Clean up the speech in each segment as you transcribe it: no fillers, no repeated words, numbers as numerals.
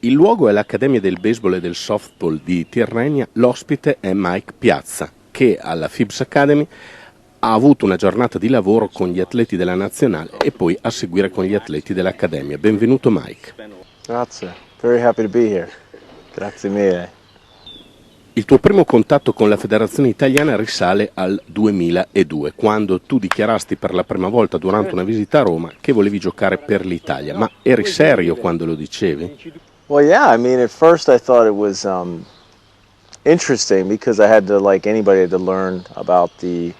Il luogo è l'Accademia del Baseball e del Softball di Tirrenia, l'ospite è Mike Piazza, che alla FIBS Academy ha avuto una giornata di lavoro con gli atleti della nazionale e poi a seguire con gli atleti dell'Accademia. Benvenuto Mike. Grazie, very happy to be here. Grazie mille. Il tuo primo contatto con la federazione italiana risale al 2002, quando tu dichiarasti per la prima volta durante una visita a Roma che volevi giocare per l'Italia. Ma eri serio quando lo dicevi? Well, yeah, I mean, at first I thought it was interesting because I had to, like anybody, had to learn about the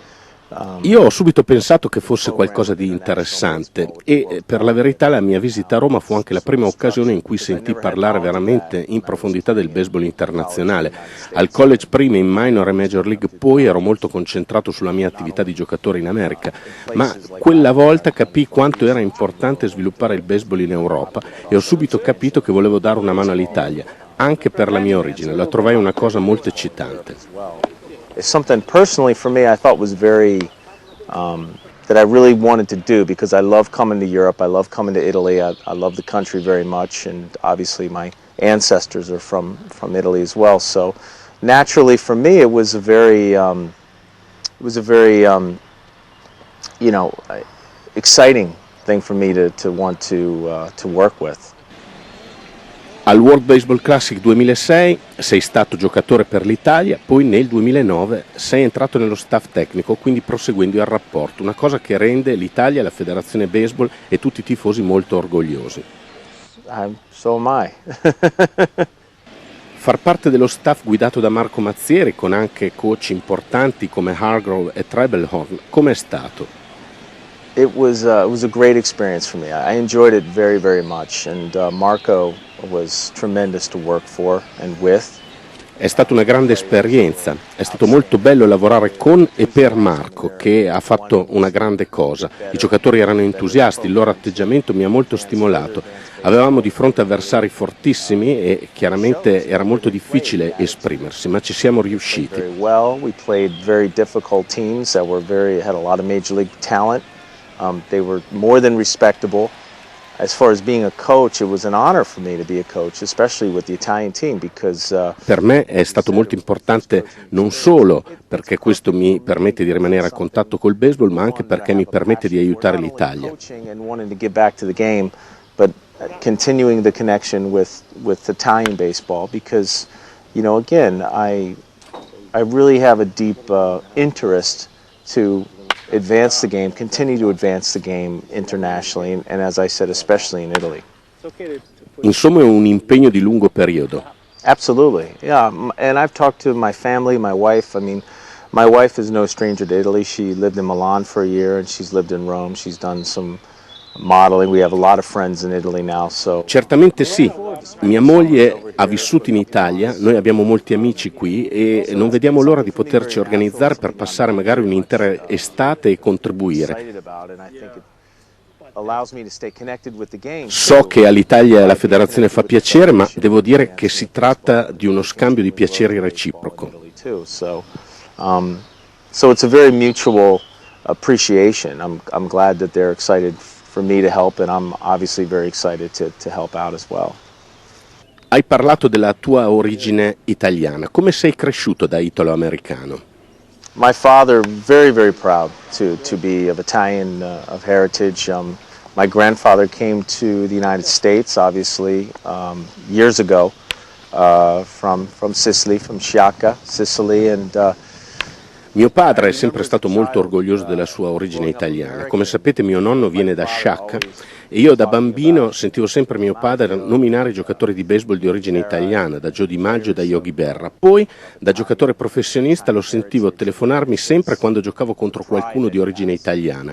Io ho subito pensato che fosse qualcosa di interessante e per la verità la mia visita a Roma fu anche la prima occasione in cui sentii parlare veramente in profondità del baseball internazionale. Al college prima, in minor e major league poi ero molto concentrato sulla mia attività di giocatore in America, ma quella volta capii quanto era importante sviluppare il baseball in Europa e ho subito capito che volevo dare una mano all'Italia, anche per la mia origine. La trovai una cosa molto eccitante. It's something personally for me I thought was very that I really wanted to do because I love coming to Europe, I love coming to Italy, I love the country very much, and obviously my ancestors are from Italy as well. So naturally for me it was a very exciting thing for me to want to work with. Al World Baseball Classic 2006 sei stato giocatore per l'Italia, poi nel 2009 sei entrato nello staff tecnico, quindi proseguendo il rapporto, una cosa che rende l'Italia, la federazione baseball e tutti i tifosi molto orgogliosi. So am I. Far parte dello staff guidato da Marco Mazzieri, con anche coach importanti come Hargrove e Trebelhorn, com'è stato? It was a great experience for me. I enjoyed it very, very much, and Marco was tremendous to work for and with. È stata una grande esperienza, è stato molto bello lavorare con e per Marco, che ha fatto una grande cosa. I giocatori erano entusiasti, il loro atteggiamento mi ha molto stimolato. Avevamo di fronte avversari fortissimi e chiaramente era molto difficile esprimersi, ma ci siamo riusciti. We played very difficult teams that had a lot of major league talent. They were more than respectable. As far as being a coach, it was an honor for me to be a coach, especially with the Italian team, because per me è stato molto importante non solo perché questo mi permette di rimanere a contatto col baseball, ma anche perché mi permette di aiutare l'Italia. But continuing the connection with Italian baseball, because again, I really have a deep interest to advance the game, continue to advance the game internationally, and as I said, especially in Italy. Insomma, è un impegno di lungo periodo. Absolutely, yeah. And I've talked to my family, my wife. I mean, my wife is no stranger to Italy. She lived in Milan for a year, and she's lived in Rome. She's done some modeling. We have a lot of friends in Italy now, so. Certamente sì. Mia moglie ha vissuto in Italia, noi abbiamo molti amici qui e non vediamo l'ora di poterci organizzare per passare magari un'intera estate e contribuire. So che all'Italia la federazione fa piacere, ma devo dire che si tratta di uno scambio di piaceri reciproco. So it's a very mutual appreciation. I'm glad that they're excited for me to help, and I'm obviously very excited to help out as well. Hai parlato della tua origine italiana. Come sei cresciuto da italo-americano? My father, very, very proud to be of Italian of heritage. My grandfather came to the United States, obviously, years ago, from Sicily, from Sciacca, Sicily, and mio padre è sempre stato molto orgoglioso della sua origine italiana. Come sapete, mio nonno viene da Sciacca e io da bambino sentivo sempre mio padre nominare i giocatori di baseball di origine italiana, da Joe DiMaggio e da Yogi Berra. Poi, da giocatore professionista, lo sentivo telefonarmi sempre quando giocavo contro qualcuno di origine italiana.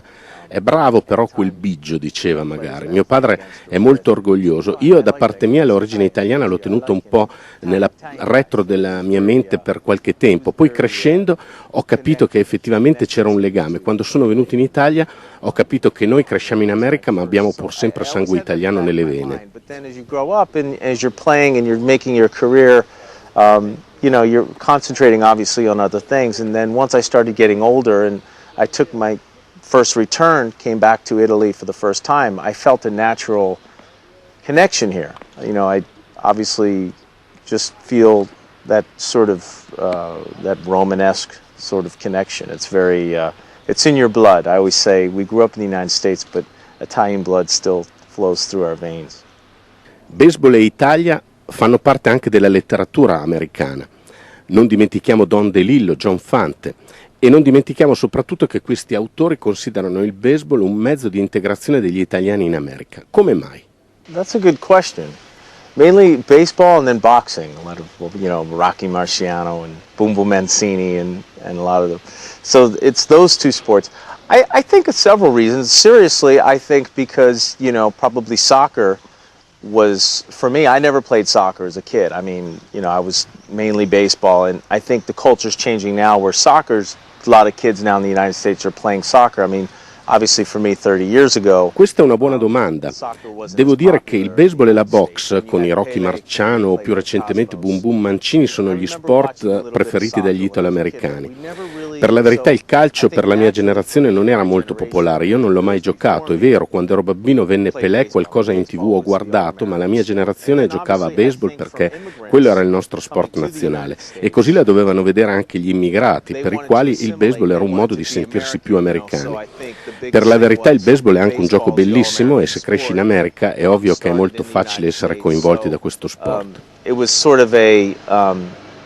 È bravo però quel Biggio, diceva magari. Mio padre è molto orgoglioso. Io da parte mia l'origine italiana l'ho tenuta un po' nella retro della mia mente per qualche tempo. Poi crescendo ho capito che effettivamente c'era un legame. Quando sono venuto in Italia ho capito che noi cresciamo in America ma abbiamo pur sempre sangue italiano nelle vene. But then as you grow up and as you're playing and you're making your career, you're concentrating obviously on other things. And then once I started getting older and I took my first return, came back to Italy for the first time, I felt a natural connection here. obviously just feel that sort of that Romanesque sort of connection. It's very it's in your blood. I always say we grew up in the United States, but Italian blood still flows through our veins. Baseball e Italia fanno parte anche della letteratura americana. Non dimentichiamo Don DeLillo, John Fante, e non dimentichiamo soprattutto che questi autori considerano il baseball un mezzo di integrazione degli italiani in America. Come mai? That's a good question. Mainly baseball and then boxing. A lot of, Rocky Marciano and Boom Boom Mancini and a lot of them. So it's those two sports. I think it's several reasons. Seriously, I think because, probably soccer was, for me, I never played soccer as a kid. I mean, I was mainly baseball, and I think the culture's changing now where a lot of kids now in the United States are playing soccer. I mean, obviously for me 30 years ago. Questa è una buona domanda. Devo dire che il baseball e la box, con i Rocky Marciano o più recentemente Boom Boom Mancini, sono gli sport preferiti dagli italoamericani. Per la verità il calcio per la mia generazione non era molto popolare, io non l'ho mai giocato, è vero, quando ero bambino venne Pelé, qualcosa in TV ho guardato, ma la mia generazione giocava a baseball perché quello era il nostro sport nazionale e così la dovevano vedere anche gli immigrati, per i quali il baseball era un modo di sentirsi più americani. Per la verità il baseball è anche un gioco bellissimo e se cresci in America è ovvio che è molto facile essere coinvolti da questo sport. It was sort of a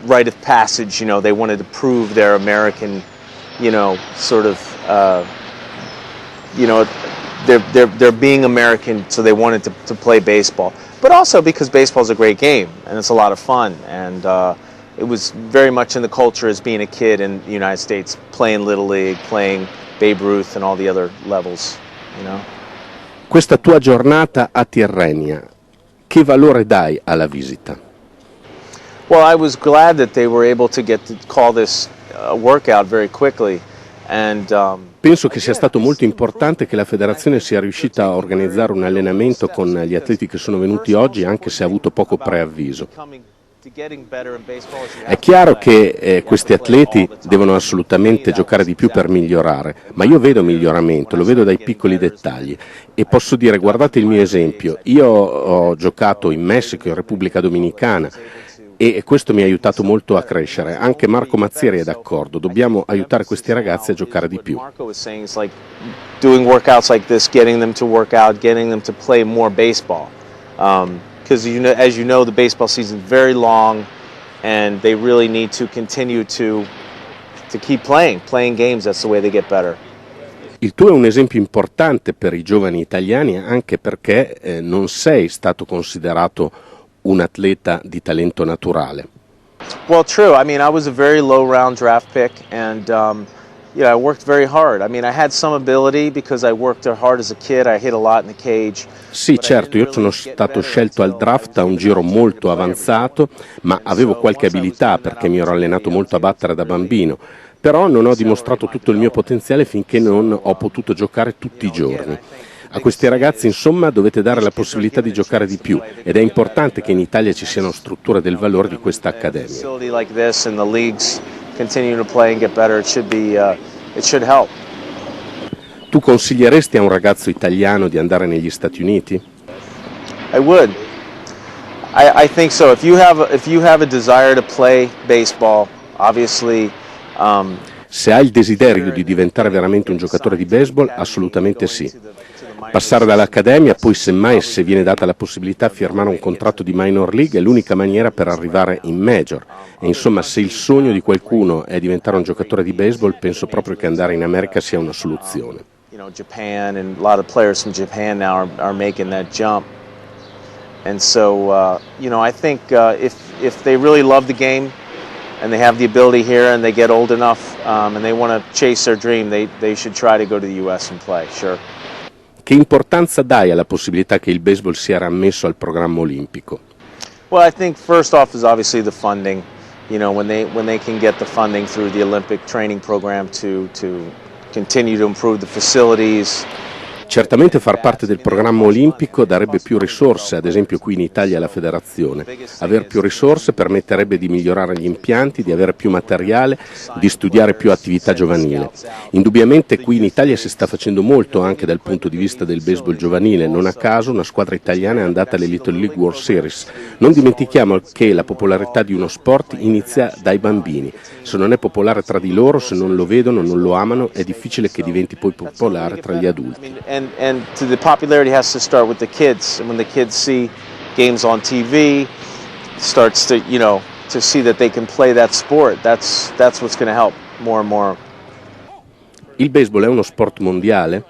rite of passage, they wanted to prove their American, sort of, they're being American, so they wanted to play baseball. But also because baseball is a great game and it's a lot of fun, and it was very much in the culture as being a kid in the United States, playing Little League, playing Babe Ruth and all the other levels, Questa tua giornata a Tirrenia, che valore dai alla visita? Well, I was glad that they were able to call this workout very quickly. Penso che sia stato molto importante che la federazione sia riuscita a organizzare un allenamento con gli atleti che sono venuti oggi, anche se ha avuto poco preavviso. È chiaro che questi atleti devono assolutamente giocare di più per migliorare, ma io vedo miglioramento, lo vedo dai piccoli dettagli e posso dire guardate il mio esempio, io ho giocato in Messico, in Repubblica Dominicana e questo mi ha aiutato molto a crescere, anche Marco Mazzieri è d'accordo, dobbiamo aiutare questi ragazzi a giocare di più. Doing workouts like this, getting them to work out, getting them to play more baseball. Because as you know, the baseball season is very long, and they really need to continue to keep playing games. That's the way they get better. Il tuo è un esempio importante per i giovani italiani, anche perché non sei stato considerato un atleta di talento naturale. Well, true. I mean, I was a very low round draft pick, and I worked very hard. I mean, I had some ability because I worked hard as a kid. I hit a lot in the cage. Sì, certo, io sono stato scelto al draft a un giro molto avanzato, ma avevo qualche abilità perché mi ero allenato molto a battere da bambino. Però non ho dimostrato tutto il mio potenziale finché non ho potuto giocare tutti i giorni. A questi ragazzi, insomma, dovete dare la possibilità di giocare di più ed è importante che in Italia ci siano strutture del valore di questa accademia. Tu consiglieresti a un ragazzo italiano di andare negli Stati Uniti? I would. I think so. If you have a desire to play baseball, obviously. Se hai il desiderio di diventare veramente un giocatore di baseball, assolutamente sì. Passare dall'accademia, poi semmai se viene data la possibilità firmare un contratto di minor league è l'unica maniera per arrivare in major. E insomma, se il sogno di qualcuno è diventare un giocatore di baseball, penso proprio che andare in America sia una soluzione. Japan and a lot of players from Japan now are making that jump. And so, I think if they really love the game and they have the ability here and they get old enough and they want to chase their dream, they should try to go to the US and play, sure. Che importanza dai alla possibilità che il baseball sia riammesso al programma olimpico? Well, I think first off is obviously the funding. When they can get the funding through the Olympic training program to continue to improve the facilities. Certamente far parte del programma olimpico darebbe più risorse, ad esempio qui in Italia alla federazione. Aver più risorse permetterebbe di migliorare gli impianti, di avere più materiale, di studiare più attività giovanile. Indubbiamente qui in Italia si sta facendo molto anche dal punto di vista del baseball giovanile, non a caso una squadra italiana è andata alle Little League World Series. Non dimentichiamo che la popolarità di uno sport inizia dai bambini. Se non è popolare tra di loro, se non lo vedono, non lo amano, è difficile che diventi poi popolare tra gli adulti. And the popularity has to start with the kids. And when the kids see games on TV, starts to, to see that they can play that sport. That's what's going to help more and more. Il baseball è uno sport mondiale?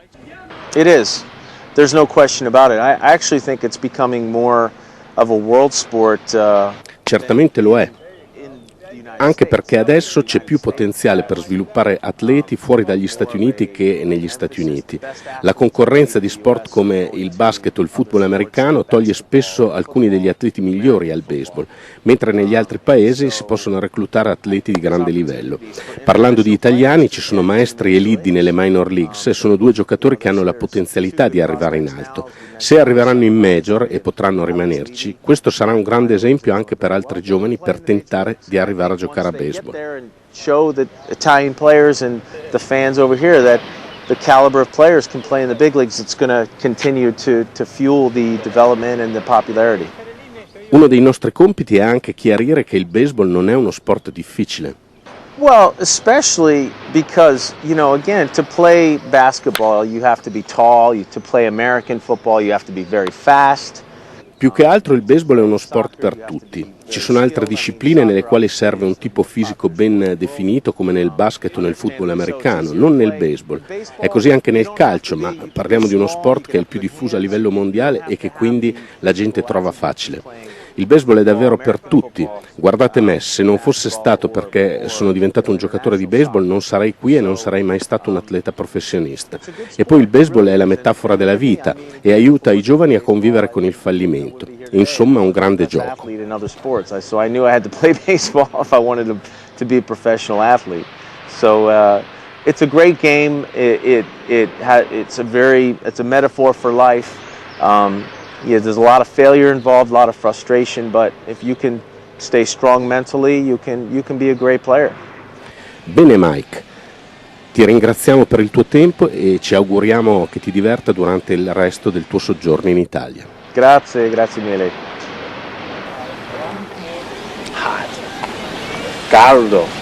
It is. There's no question about it. I actually think it's becoming more of a world sport. Certamente lo è. Anche perché adesso c'è più potenziale per sviluppare atleti fuori dagli Stati Uniti che negli Stati Uniti. La concorrenza di sport come il basket o il football americano toglie spesso alcuni degli atleti migliori al baseball, mentre negli altri paesi si possono reclutare atleti di grande livello. Parlando di italiani, ci sono maestri e liddi nelle minor leagues e sono due giocatori che hanno la potenzialità di arrivare in alto. Se arriveranno in major e potranno rimanerci, questo sarà un grande esempio anche per altri giovani per tentare di arrivare a giocare a baseball. Show the Italian players and the fans over here that the caliber of players can play in the big leagues. It's going to continue to fuel the development and the popularity. Uno dei nostri compiti è anche chiarire che il baseball non è uno sport difficile. Well, especially because, again, to play basketball you have to be tall, to play American football you have to be very fast. Più che altro il baseball è uno sport per tutti. Ci sono altre discipline nelle quali serve un tipo fisico ben definito come nel basket o nel football americano, non nel baseball. È così anche nel calcio, ma parliamo di uno sport che è il più diffuso a livello mondiale e che quindi la gente trova facile. Il baseball è davvero per tutti. Guardate me, se non fosse stato perché sono diventato un giocatore di baseball non sarei qui e non sarei mai stato un atleta professionista. E poi il baseball è la metafora della vita e aiuta i giovani a convivere con il fallimento. Insomma, un grande gioco. So I knew I had to play baseball if I wanted to be a professional athlete. So it's a great game. It's a metaphor for life. Yeah, there's a lot of failure involved, a lot of frustration, but if you can stay strong mentally, you can be a great player. Bene Mike, ti ringraziamo per il tuo tempo e ci auguriamo che ti diverta durante il resto del tuo soggiorno in Italia. Grazie mille. Caldo.